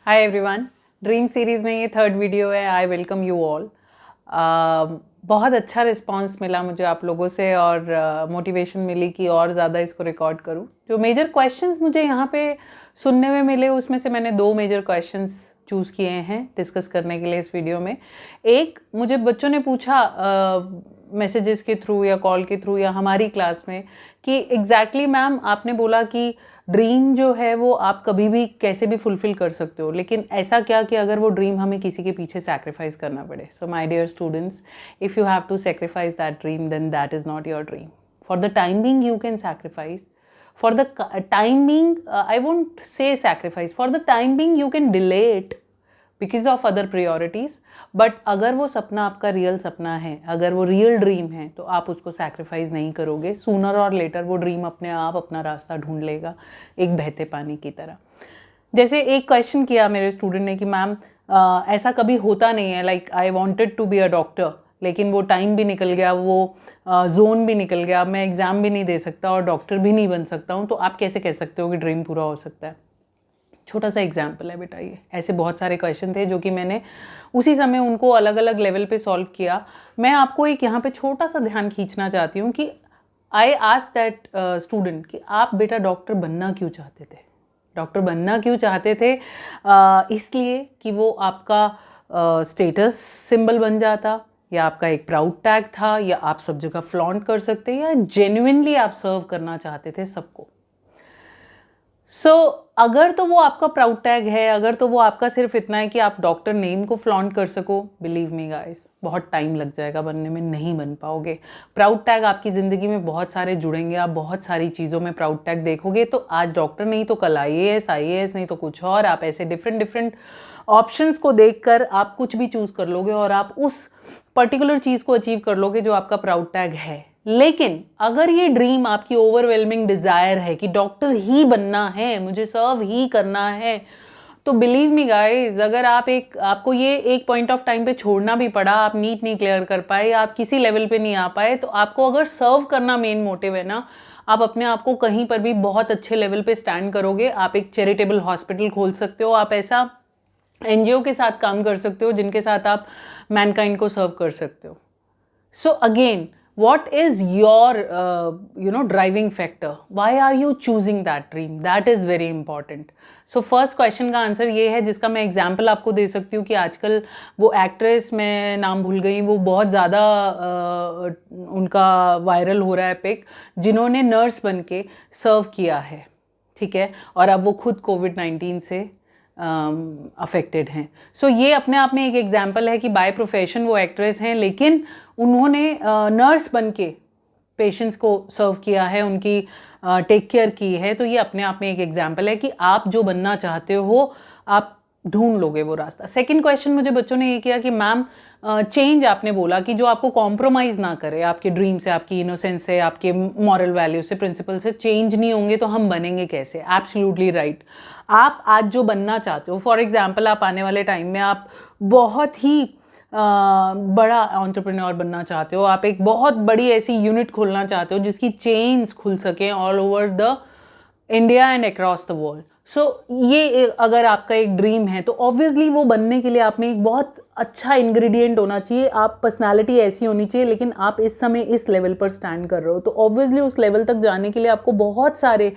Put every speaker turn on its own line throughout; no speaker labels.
Hi everyone, dream series में ये third video है। I welcome you all. बहुत अच्छा रिस्पांस मिला मुझे आप लोगों से और मोटिवेशन मिली कि और ज़्यादा इसको रिकॉर्ड करूँ। जो मेजर क्वेश्चंस मुझे यहाँ पे सुनने में मिले उसमें से मैंने 2 मेजर क्वेश्चंस चूज़ किए हैं डिस्कस करने के लिए इस वीडियो में। एक मुझे बच्चों ने पूछा मैसेजेस के थ्रू या कॉल के थ्रू या हमारी क्लास में कि एग्जैक्टली मैम आपने बोला कि ड्रीम जो है वो आप कभी भी कैसे भी फुलफिल कर सकते हो, लेकिन ऐसा क्या कि अगर वो ड्रीम हमें किसी के पीछे सैक्रिफाइस करना पड़े। So my dear students, if you have to sacrifice that dream then that is not your dream. For the time being you can sacrifice, for the time being, I won't say sacrifice, for the time being you can delay it because of other priorities, but अगर वो सपना आपका real सपना है, अगर वो real dream है तो आप उसको सैक्रिफाइस नहीं करोगे। सूनर और लेटर वो ड्रीम अपने आप अपना रास्ता ढूंढ लेगा, एक बहते पानी की तरह। जैसे एक क्वेश्चन किया मेरे स्टूडेंट ने कि मैम ऐसा कभी होता नहीं है, like I wanted to be a doctor लेकिन वो टाइम भी निकल गया, वो जोन भी निकल गया, मैं एग्ज़ाम भी नहीं दे सकता और डॉक्टर भी नहीं बन सकता हूँ, तो आप कैसे कह सकते हो कि ड्रीम पूरा हो सकता है? छोटा सा एग्जाम्पल है बेटा, ये ऐसे बहुत सारे क्वेश्चन थे जो कि मैंने उसी समय उनको अलग अलग लेवल पे सॉल्व किया। मैं आपको एक यहाँ पे छोटा सा ध्यान खींचना चाहती हूँ कि आई आस्क दैट स्टूडेंट कि आप बेटा डॉक्टर बनना क्यों चाहते थे? डॉक्टर बनना क्यों चाहते थे? इसलिए कि वो आपका स्टेटस सिंबल बन जाता, या आपका एक प्राउड टैग था, या आप सब जगह फ्लॉन्ट कर सकते, या जेन्युइनली आप सर्व करना चाहते थे सबको। अगर तो वो आपका प्राउड टैग है, अगर तो वो आपका सिर्फ इतना है कि आप डॉक्टर नेम को फ्लॉन्ट कर सको, बिलीव मी गाइस बहुत टाइम लग जाएगा बनने में, नहीं बन पाओगे। प्राउड टैग आपकी ज़िंदगी में बहुत सारे जुड़ेंगे, आप बहुत सारी चीज़ों में प्राउड टैग देखोगे। तो आज डॉक्टर नहीं तो कल IAS नहीं तो कुछ और, आप ऐसे डिफरेंट ऑप्शंस को देखकर आप कुछ भी चूज़ कर लोगे और आप उस पर्टिकुलर चीज़ को अचीव कर लोगे जो आपका प्राउड टैग है। लेकिन अगर ये ड्रीम आपकी ओवरवेलमिंग डिज़ायर है कि डॉक्टर ही बनना है, मुझे सर्व ही करना है, तो बिलीव मी गाइस, अगर आपको ये एक पॉइंट ऑफ टाइम पे छोड़ना भी पड़ा, आप नीट नहीं क्लियर कर पाए, आप किसी लेवल पे नहीं आ पाए, तो आपको अगर सर्व करना मेन मोटिव है ना, आप अपने आप को कहीं पर भी बहुत अच्छे लेवल पे स्टैंड करोगे। आप एक चैरिटेबल हॉस्पिटल खोल सकते हो, आप ऐसा NGO के साथ काम कर सकते हो जिनके साथ आप मैनकाइंड को सर्व कर सकते हो। So again, what is your driving factor? Why are you choosing that dream? That is very important. So first question का आंसर ये है, जिसका मैं एग्जाम्पल आपको दे सकती हूँ कि आजकल वो एक्ट्रेस, मैं नाम भूल गई, वो बहुत ज़्यादा उनका वायरल हो रहा है पिक, जिन्होंने नर्स बन के सर्व किया है, ठीक है, और अब वो खुद कोविड-19 से अफेक्टेड हैं। सो ये अपने आप में एक एग्जाम्पल है कि बाय प्रोफेशन वो एक्ट्रेस हैं, लेकिन उन्होंने नर्स बन के पेशेंट्स को सर्व किया है, उनकी टेक केयर की है। तो ये अपने आप में एक एग्जाम्पल है कि आप जो बनना चाहते हो आप ढूंढ लोगे वो रास्ता। सेकंड क्वेश्चन मुझे बच्चों ने ये किया कि मैम चेंज आपने बोला कि जो आपको कॉम्प्रोमाइज़ ना करे, आपके ड्रीम से, आपकी इनोसेंस से, आपके मॉरल वैल्यू से, प्रिंसिपल से चेंज नहीं होंगे तो हम बनेंगे कैसे? Absolutely right. आप आज जो बनना चाहते हो, फॉर एग्जाम्पल आप आने वाले टाइम में आप बहुत ही बड़ा एंटरप्रेन्योर बनना चाहते हो, आप एक बहुत बड़ी ऐसी यूनिट खोलना चाहते हो जिसकी चेन्स खुल सकें all over the India and across the world. So ये अगर आपका एक ड्रीम है तो ऑब्वियसली वो बनने के लिए आप में एक बहुत अच्छा इंग्रेडिएंट होना चाहिए, आप पर्सनालिटी ऐसी होनी चाहिए। लेकिन आप इस समय इस लेवल पर स्टैंड कर रहे हो, तो ऑब्वियसली उस लेवल तक जाने के लिए आपको बहुत सारे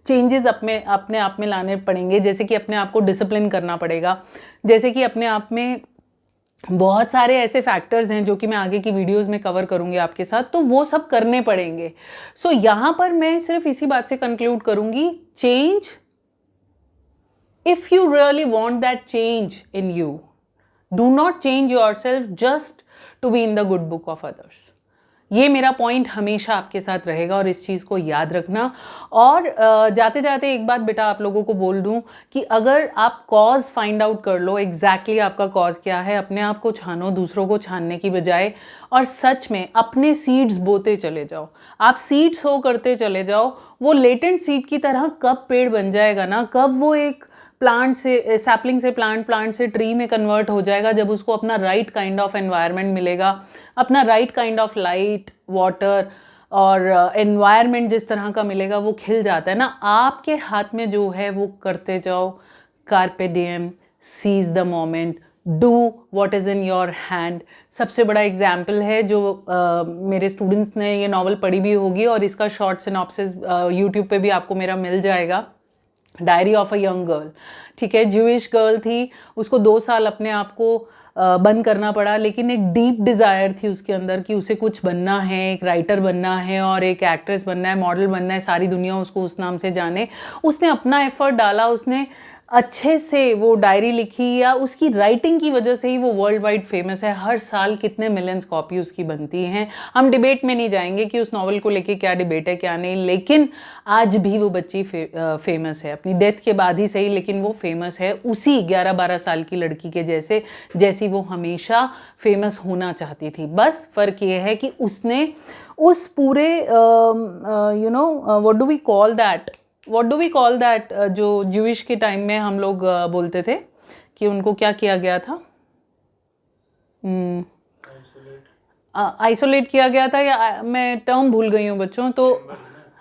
चेंजेस अपने आप में लाने पड़ेंगे। जैसे कि अपने आप को डिसिप्लिन करना पड़ेगा, जैसे कि अपने आप में बहुत सारे ऐसे फैक्टर्स हैं जो कि मैं आगे की वीडियोस में कवर करूंगी आपके साथ, तो वो सब करने पड़ेंगे। सो यहाँ पर मैं सिर्फ इसी बात से कंक्लूड करूंगी, change, if you really want that change in you, do not change yourself just to be in the good book of others. ये मेरा पॉइंट हमेशा आपके साथ रहेगा और इस चीज़ को याद रखना। और जाते जाते एक बात बेटा आप लोगों को बोल दूं कि अगर आप कॉज फाइंड आउट कर लो, एग्जैक्टली आपका कॉज क्या है, अपने आप को छानो दूसरों को छानने की बजाय, और सच में अपने सीड्स बोते चले जाओ। आप सीड सो करते चले जाओ, वो लेटेंट सीड की तरह कब पेड़ बन जाएगा ना, कब वो एक प्लांट से, सैपलिंग से प्लांट से ट्री में कन्वर्ट हो जाएगा, जब उसको अपना राइट काइंड ऑफ एनवायरनमेंट मिलेगा, अपना right kind of light, water और एनवायरनमेंट जिस तरह का मिलेगा, वो खिल जाता है ना। आपके हाथ में जो है वो करते जाओ, carpe diem, seize the moment, do what is in your hand. सबसे बड़ा एग्जाम्पल है जो मेरे स्टूडेंट्स ने ये नावल पढ़ी भी होगी और इसका शॉर्ट सिनॉप्सिस यूट्यूब पे भी आपको मेरा मिल जाएगा, diary of a young girl. ठीक है, ज्यूइश गर्ल थी, उसको 2 साल अपने आप को बंद करना पड़ा, लेकिन एक डीप डिज़ायर थी उसके अंदर कि उसे कुछ बनना है, एक राइटर बनना है और एक एक्ट्रेस बनना है, मॉडल बनना है, सारी दुनिया उसको उस नाम से जाने। उसने अपना एफर्ट डाला, उसने अच्छे से वो डायरी लिखी, या उसकी राइटिंग की वजह से ही वो वर्ल्ड वाइड फेमस है। हर साल कितने मिलियंस कॉपी उसकी बनती हैं। हम डिबेट में नहीं जाएंगे कि उस नॉवल को लेके क्या डिबेट है क्या नहीं, लेकिन आज भी वो बच्ची फेमस है, अपनी डेथ के बाद ही सही, लेकिन वो फेमस है उसी 11-12 साल की लड़की के जैसे, जैसी वो हमेशा फेमस होना चाहती थी। बस फ़र्क ये है कि उसने उस पूरे what do we call that, जो ज्यूइश के टाइम में हम लोग बोलते थे कि उनको क्या किया गया था, आइसोलेट किया गया था, या मैं टर्म भूल गई हूँ बच्चों, तो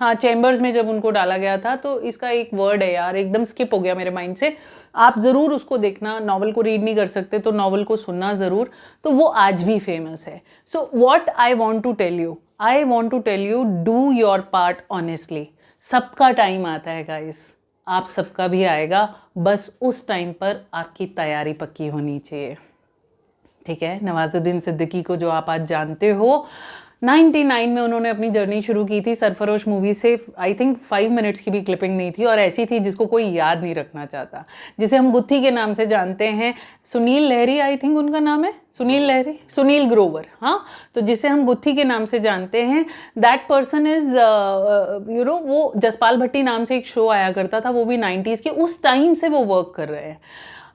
हाँ, चैम्बर्स में जब उनको डाला गया था। तो इसका एक वर्ड है यार, एकदम स्किप हो गया मेरे माइंड से। आप ज़रूर उसको देखना, नॉवल को रीड नहीं कर सकते तो नॉवल को सुनना ज़रूर। तो वो आज भी फेमस है। So what I want to tell you, do your part honestly. सबका टाइम आता है गाइस, आप सबका भी आएगा, बस उस टाइम पर आपकी तैयारी पक्की होनी चाहिए। ठीक है, नवाजुद्दीन सिद्दीकी को जो आप आज जानते हो, 99 में उन्होंने अपनी जर्नी शुरू की थी सरफरोश मूवी से। आई थिंक 5 मिनट्स की भी क्लिपिंग नहीं थी, और ऐसी थी जिसको कोई याद नहीं रखना चाहता, जिसे हम गुत्थी के नाम से जानते हैं। सुनील लहरी, आई थिंक उनका नाम है, सुनील ग्रोवर, हाँ, तो जिसे हम गुत्थी के नाम से जानते हैं, दैट पर्सन इज वो जसपाल भट्टी नाम से एक शो आया करता था, वो भी 90s के, उस टाइम से वो वर्क कर रहे हैं।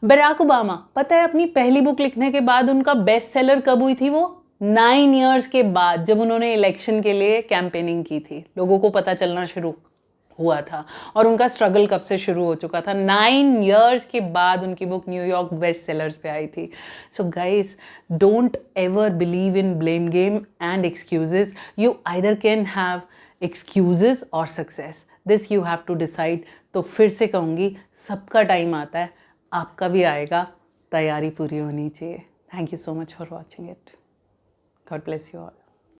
बराक ओबामा, पता है अपनी पहली बुक लिखने के बाद उनका बेस्ट सेलर कब हुई थी? वो 9 इयर्स के बाद, जब उन्होंने इलेक्शन के लिए कैंपेनिंग की थी, लोगों को पता चलना शुरू हुआ था, और उनका स्ट्रगल कब से शुरू हो चुका था। 9 इयर्स के बाद उनकी बुक न्यूयॉर्क बेस्ट सेलर्स पे आई थी। So guys, don't ever believe in blame game and excuses. You either can have excuses or success, this you have to decide. तो फिर से कहूँगी, सबका टाइम आता है, आपका भी आएगा, तैयारी पूरी होनी चाहिए। Thank you so much for watching it. God bless you all.